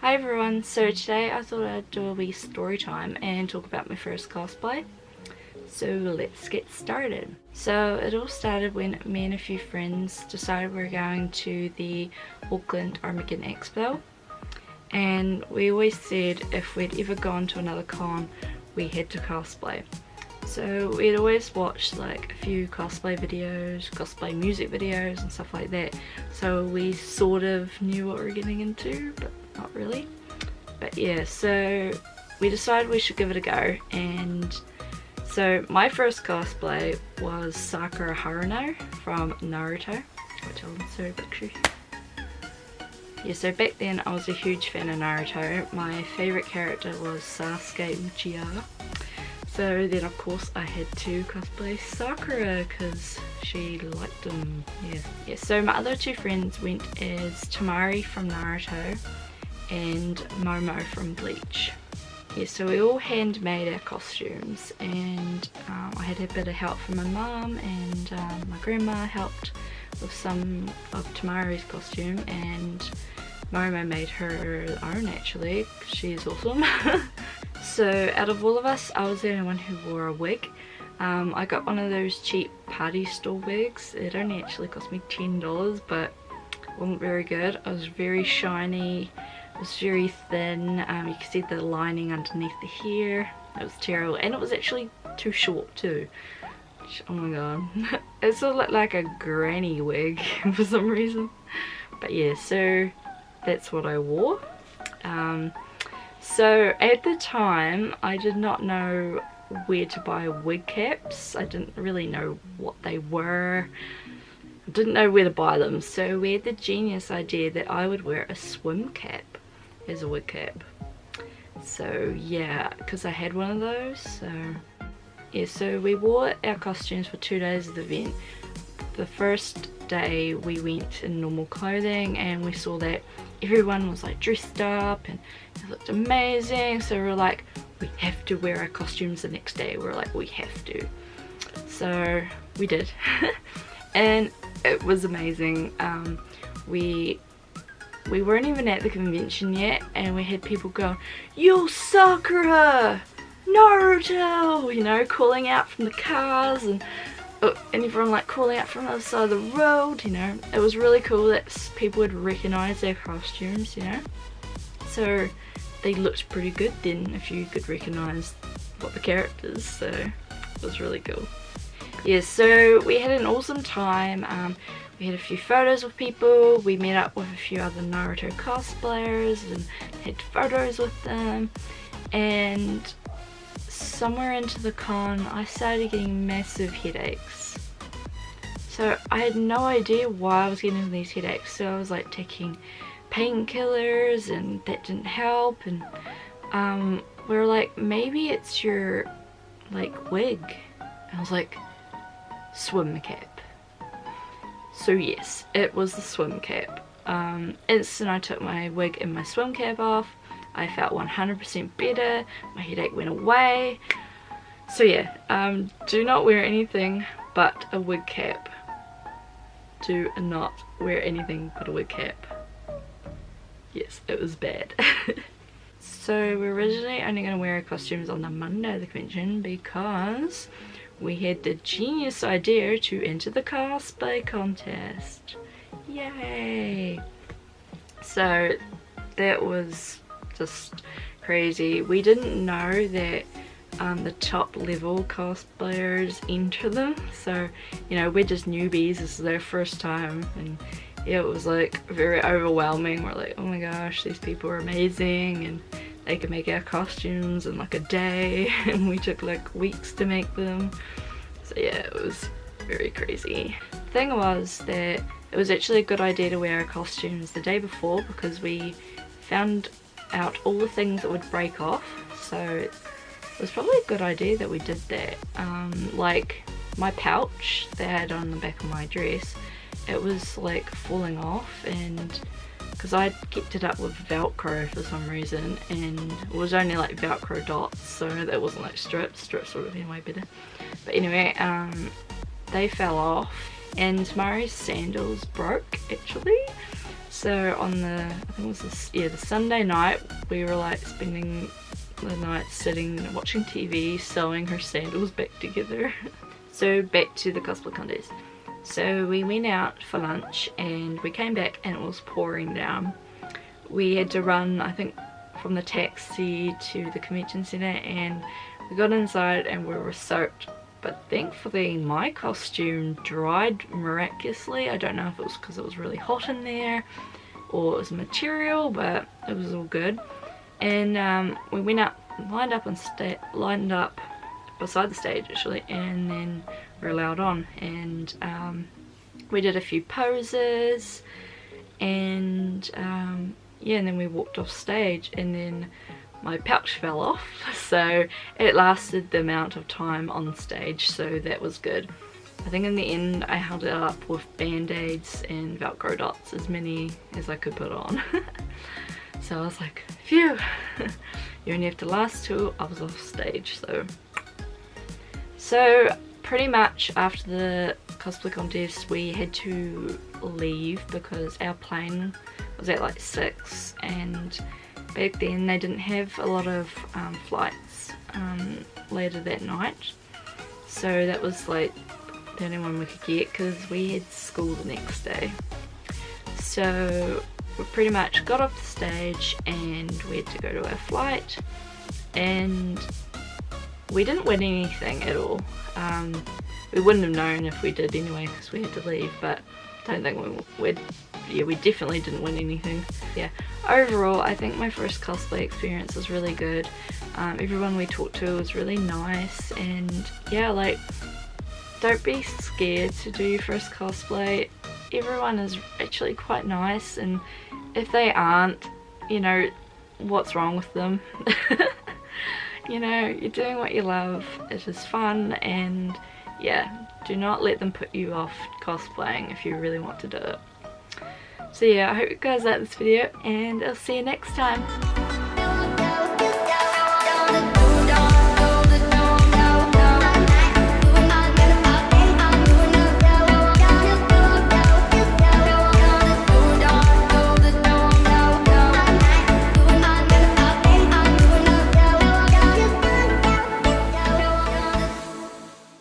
Hi everyone, so today I thought I'd do a wee story time and talk about my first cosplay. So let's get started. So it all started when me and a few friends decided we were going to the Auckland Armageddon Expo, and we always said if we'd ever gone to another con we had to cosplay. So we'd always watched like a few cosplay videos, cosplay music videos and stuff like that, so we sort of knew what we were getting into, but not really. But yeah, so we decided we should give it a go, and so my first cosplay was Sakura Haruno from Naruto, which I'll insert a picture here. Yeah, so back then I was a huge fan of Naruto. My favourite character was Sasuke Uchiha. So then of course I had to cosplay Sakura because she liked him. Yeah, so my other two friends went as Tamari from Naruto and Momo from Bleach. Yeah, so we all handmade our costumes, and I had a bit of help from my mum, and my grandma helped with some of Tamari's costume, and Momo made her own actually. She's awesome. So out of all of us, I was the only one who wore a wig. I got one of those cheap party store wigs. It only actually cost me $10, but it wasn't very good. It was very shiny. It was very thin. You could see the lining underneath the hair. It was terrible, and it was actually too short too. Oh my god. It sort of looked like a granny wig for some reason. But yeah, so that's what I wore. So at the time I did not know where to buy wig caps. I didn't really know what they were. I didn't know where to buy them, so we had the genius idea that I would wear a swim cap as a wig cap. So yeah, because I had one of those. So yeah, so we wore our costumes for 2 days of the event. The first day we went in normal clothing, and we saw that everyone was like dressed up and it looked amazing, so we were like, we have to wear our costumes the next day. We were like, we have to. So we did. And it was amazing. We weren't even at the convention yet, and we had people go, "Yo, Sakura! Naruto!" You know, calling out from the cars, and everyone like calling out from the other side of the road, you know. It was really cool that people would recognise their costumes, you know. So they looked pretty good then if you could recognise what the characters, so it was really cool. Yeah, so we had an awesome time. We had a few photos with people. We met up with a few other Naruto cosplayers and had photos with them, and somewhere into the con I started getting massive headaches. So I had no idea why I was getting these headaches, so I was like taking painkillers and that didn't help, and we were like, maybe it's your like wig. And I was like, swim cap. So yes, it was the swim cap. Instant I took my wig and my swim cap off, I felt 100% better, my headache went away. So yeah, do not wear anything but a wig cap. Do not wear anything but a wig cap. Yes, it was bad. So we're originally only going to wear our costumes on the Monday of the convention because we had the genius idea to enter the cosplay contest. Yay! So that was just crazy. We didn't know that the top level cosplayers enter them, so you know, we're just newbies. This is our first time, and yeah, it was like very overwhelming. We're like, oh my gosh, these people are amazing, and they can make our costumes in like a day, and we took like weeks to make them. So yeah, it was very crazy. The thing was that it was actually a good idea to wear our costumes the day before, because we found out all the things that would break off, so it was probably a good idea that we did that. Like my pouch that I had on the back of my dress, it was like falling off, and because I kept it up with Velcro for some reason, and it was only like Velcro dots, so that wasn't like strips would have been way better. But anyway, they fell off, and Tamari's sandals broke actually. So on the, I think it was the Sunday night, we were like spending the night sitting watching TV, sewing her sandals back together. So back to the cosplay contest. So we went out for lunch and we came back and it was pouring down. We had to run, I think, from the taxi to the convention center, and we got inside and we were soaked. But thankfully my costume dried miraculously. I don't know if it was because it was really hot in there or it was material, but it was all good. And we went up, lined up beside the stage actually, and then we were allowed on, and we did a few poses, and yeah, and then we walked off stage, and then my pouch fell off, so it lasted the amount of time on stage, so that was good. I think in the end I held it up with band-aids and Velcro dots, as many as I could put on. So I was like, phew, you only have to last till I was off stage. So pretty much after the cosplay contest we had to leave because our plane was at like 6, and back then they didn't have a lot of flights later that night, so that was like the only one we could get because we had school the next day. So we pretty much got off the stage and we had to go to our flight, and we didn't win anything at all. We wouldn't have known if we did anyway because we had to leave, but I don't think we definitely didn't win anything. Yeah, overall I think my first cosplay experience was really good. Everyone we talked to was really nice, and yeah, like, don't be scared to do your first cosplay. Everyone is actually quite nice, and if they aren't, you know, what's wrong with them? You know, you're doing what you love, it is fun, and yeah, do not let them put you off cosplaying if you really want to do it. So yeah, I hope you guys like this video, and I'll see you next time.